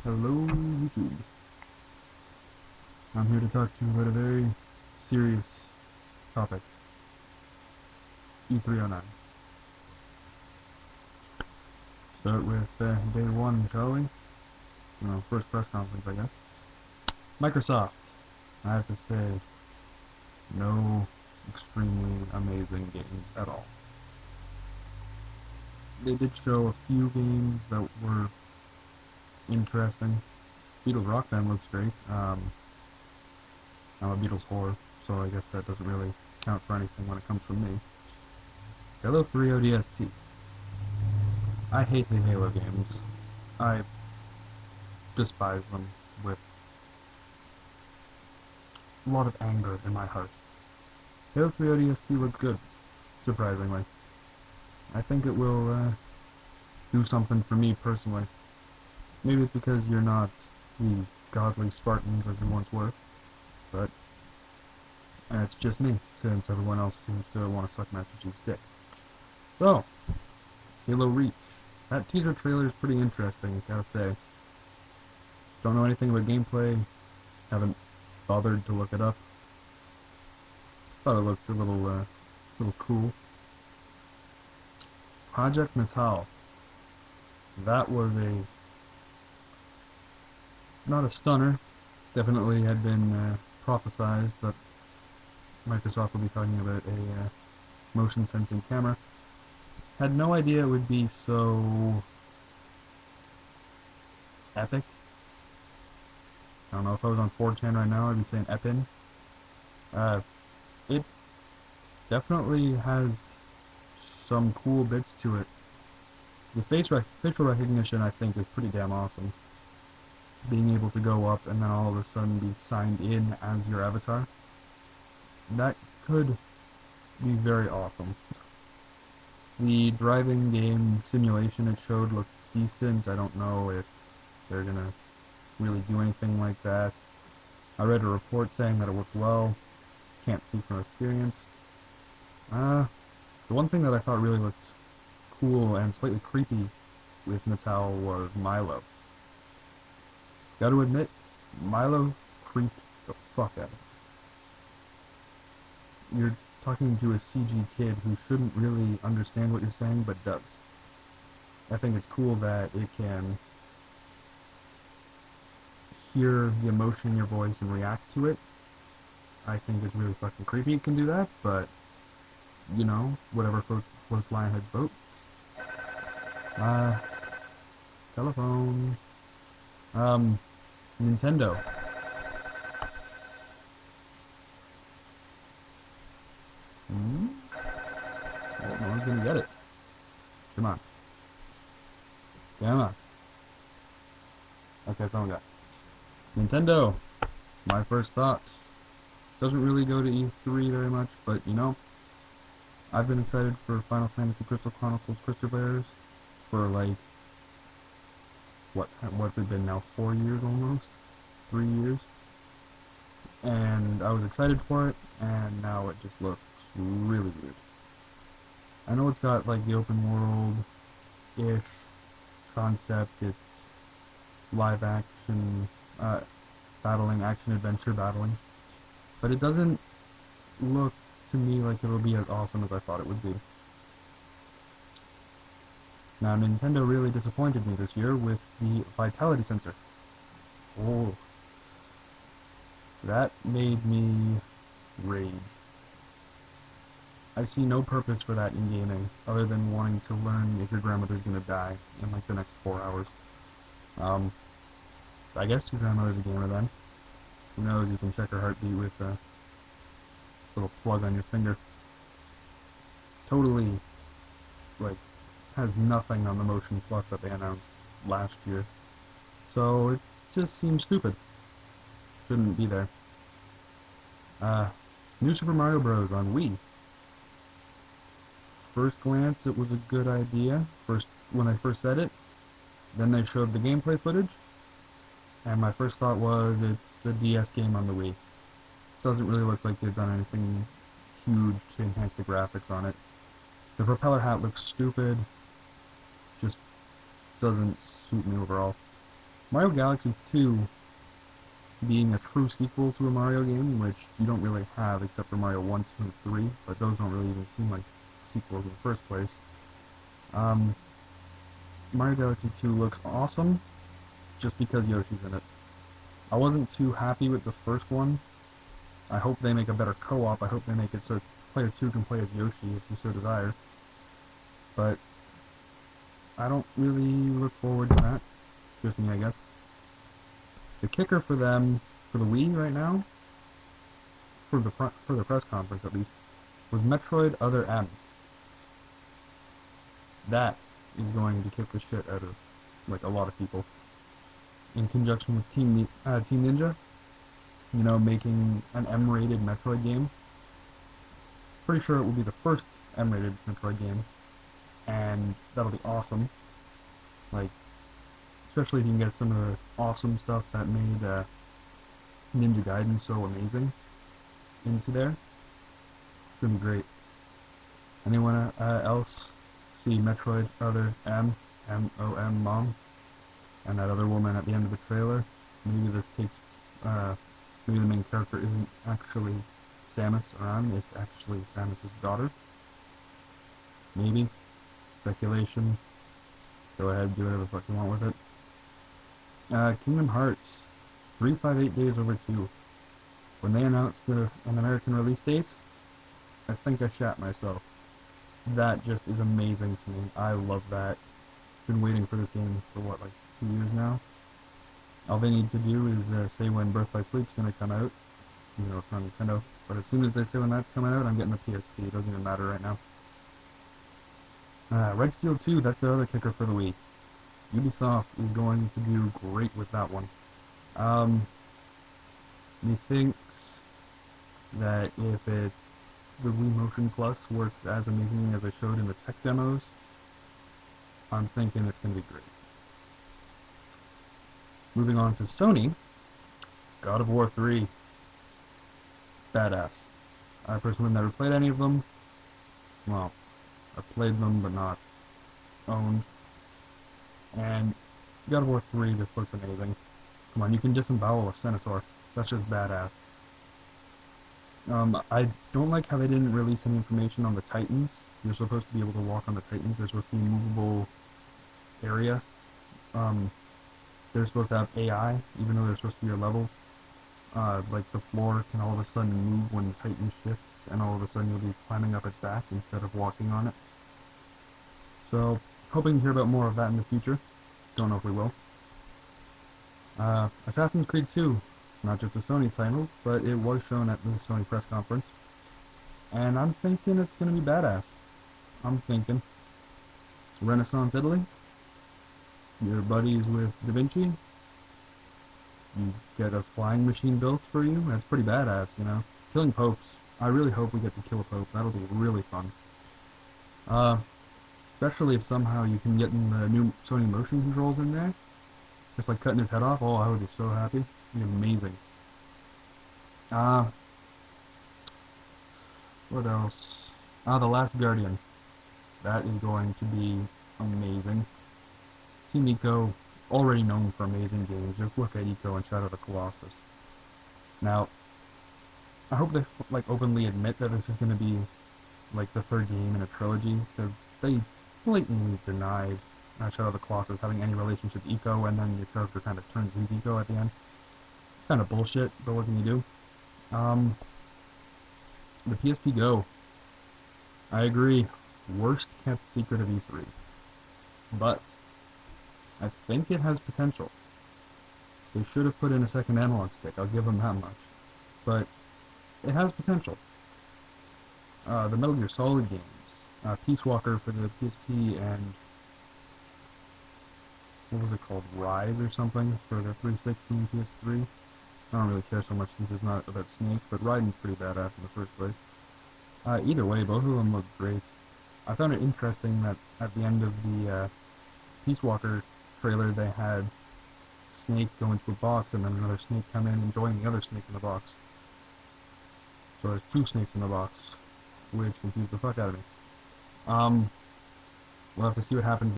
Hello YouTube. I'm here to talk to you about a very serious topic. E309. Start with day one, shall we? Well, first press conference, I guess. Microsoft. I have to say, no extremely amazing games at all. They did show a few games that were interesting. Beatles Rock Band looks great. I'm a Beatles whore, so I guess that doesn't really count for anything when it comes from me. Halo 3 ODST. I hate the Halo games. I despise them with a lot of anger in my heart. Halo 3 ODST looked good, surprisingly. I think it will do something for me personally. Maybe it's because you're not the godly Spartans as you once were, but it's just me, since everyone else seems to want to suck Master Chief's dick. So, Halo Reach. That teaser trailer is pretty interesting, gotta say. Don't know anything about gameplay, haven't bothered to look it up. Thought it looked a little cool. Project Natal. That was not a stunner. Definitely had been prophesized that Microsoft will be talking about a motion sensing camera. Had no idea it would be so epic. I don't know, if I was on 4chan right now, I'd be saying epin. It definitely has some cool bits to it. The facial recognition, I think, is pretty damn awesome. Being able to go up and then all of a sudden be signed in as your avatar. That could be very awesome. The driving game simulation it showed looked decent. I don't know if they're gonna really do anything like that. I read a report saying that it worked well. Can't speak from experience. The one thing that I thought really looked cool and slightly creepy with Natal was Milo. Gotta admit, Milo creeped the fuck out of me. You're talking to a CG kid who shouldn't really understand what you're saying, but does. I think it's cool that it can hear the emotion in your voice and react to it. I think it's really fucking creepy it can do that, but, you know, whatever floats Lionhead's boat. Telephone. Nintendo. Oh, no one's gonna get it. Come on. Come on. Okay, someone got it. Nintendo. My first thoughts. Doesn't really go to E3 very much, but, you know, I've been excited for Final Fantasy Crystal Chronicles Crystal Bears for, like, what's it been now, 4 years almost? 3 years? And I was excited for it, and now it just looks really weird. I know it's got, like, the open world-ish concept. It's live action, battling, action-adventure battling. But it doesn't look to me like it'll be as awesome as I thought it would be. Now, Nintendo really disappointed me this year with the vitality sensor. Oh, that made me rage. I see no purpose for that in gaming, other than wanting to learn if your grandmother's gonna die in like the next 4 hours. I guess your grandmother's a gamer then. Who knows, you can check her heartbeat with a little plug on your finger. Totally, like, has nothing on the Motion Plus that they announced last year. So it just seems stupid. Shouldn't be there. New Super Mario Bros. On Wii. First glance, it was a good idea. When I first said it, then they showed the gameplay footage, and my first thought was it's a DS game on the Wii. Doesn't really look like they've done anything huge to enhance the graphics on it. The propeller hat looks stupid. Just doesn't suit me overall. Mario Galaxy 2 being a true sequel to a Mario game, which you don't really have except for Mario 1, 2, and 3, but those don't really even seem like sequels in the first place. Um, Mario Galaxy 2 looks awesome just because Yoshi's in it. I wasn't too happy with the first one. I hope they make a better co-op. I hope they make it so player 2 can play as Yoshi if you so desire. But I don't really look forward to that. Just me, I guess. The kicker for them, for the Wii right now, for the press conference at least, was Metroid Other M. That is going to kick the shit out of like a lot of people. In conjunction with Team Ninja, making an M-rated Metroid game. Pretty sure it will be the first M-rated Metroid game, and that'll be awesome. Like, especially if you can get some of the awesome stuff that made Ninja Gaiden so amazing into there. It's gonna be great. Anyone else see Metroid Other M, M-O-M, Mom, and that other woman at the end of the trailer? Maybe this takes, maybe the main character isn't actually Samus Aran, it's actually Samus' daughter. Maybe. Speculation. Go ahead, do whatever the fuck you want with it. Kingdom Hearts 358 Days Over 2. When they announced an American release date, I think I shat myself. That just is amazing to me. I love that. Been waiting for this game for what, like 2 years now? All they need to do is say when Birth by Sleep's gonna come out. It's not Nintendo, but as soon as they say when that's coming out, I'm getting the PSP. It doesn't even matter right now. Red Steel 2, that's the other kicker for the Wii. Ubisoft is going to do great with that one. Methinks that if the Wii Motion Plus works as amazingly as I showed in the tech demos, I'm thinking it's going to be great. Moving on to Sony, God of War 3. Badass. I personally never played any of them. Well, I played them but not owned. And God of War 3 just looks amazing. Come on, you can disembowel a Senator. That's just badass. I don't like how they didn't release any information on the Titans. You're supposed to be able to walk on the Titans. There's supposed to be a movable area. They're supposed to have AI, even though they're supposed to be your levels. Like the floor can all of a sudden move when the Titan shifts, and all of a sudden you'll be climbing up its back instead of walking on it. So, hoping to hear about more of that in the future. Don't know if we will. Assassin's Creed 2. Not just a Sony title, but it was shown at the Sony press conference. And I'm thinking it's going to be badass. I'm thinking Renaissance Italy. Your buddies with Da Vinci. You get a flying machine built for you. That's pretty badass. Killing popes. I really hope we get to kill a pope. That'll be really fun. Especially if somehow you can get in the new Sony motion controls in there. Just like cutting his head off. Oh, I would be so happy. It'd be amazing. What else? The Last Guardian. That is going to be amazing. Team Eco, already known for amazing games. Just look at Eco and Shadow of the Colossus. Now, I hope they openly admit that this is going to be like the third game in a trilogy, because they blatantly denied Shadow of the Colossus having any relationship to Eco, and then your character kind of turns into Eco at the end. It's kind of bullshit, but what can you do? The PSP Go. I agree. Worst kept secret of E3. But I think it has potential. They should have put in a second analog stick, I'll give them that much. But it has potential. The Metal Gear Solid games. Peace Walker for the PSP and what was it called? Rise or something for the 360 and PS3. I don't really care so much since it's not about Snake, but Raiden's pretty badass in the first place. Either way, both of them look great. I found it interesting that at the end of the Peace Walker trailer they had Snake go into a box and then another snake come in and join the other snake in the box. So there's two snakes in the box, which confused the fuck out of me. We'll have to see what happens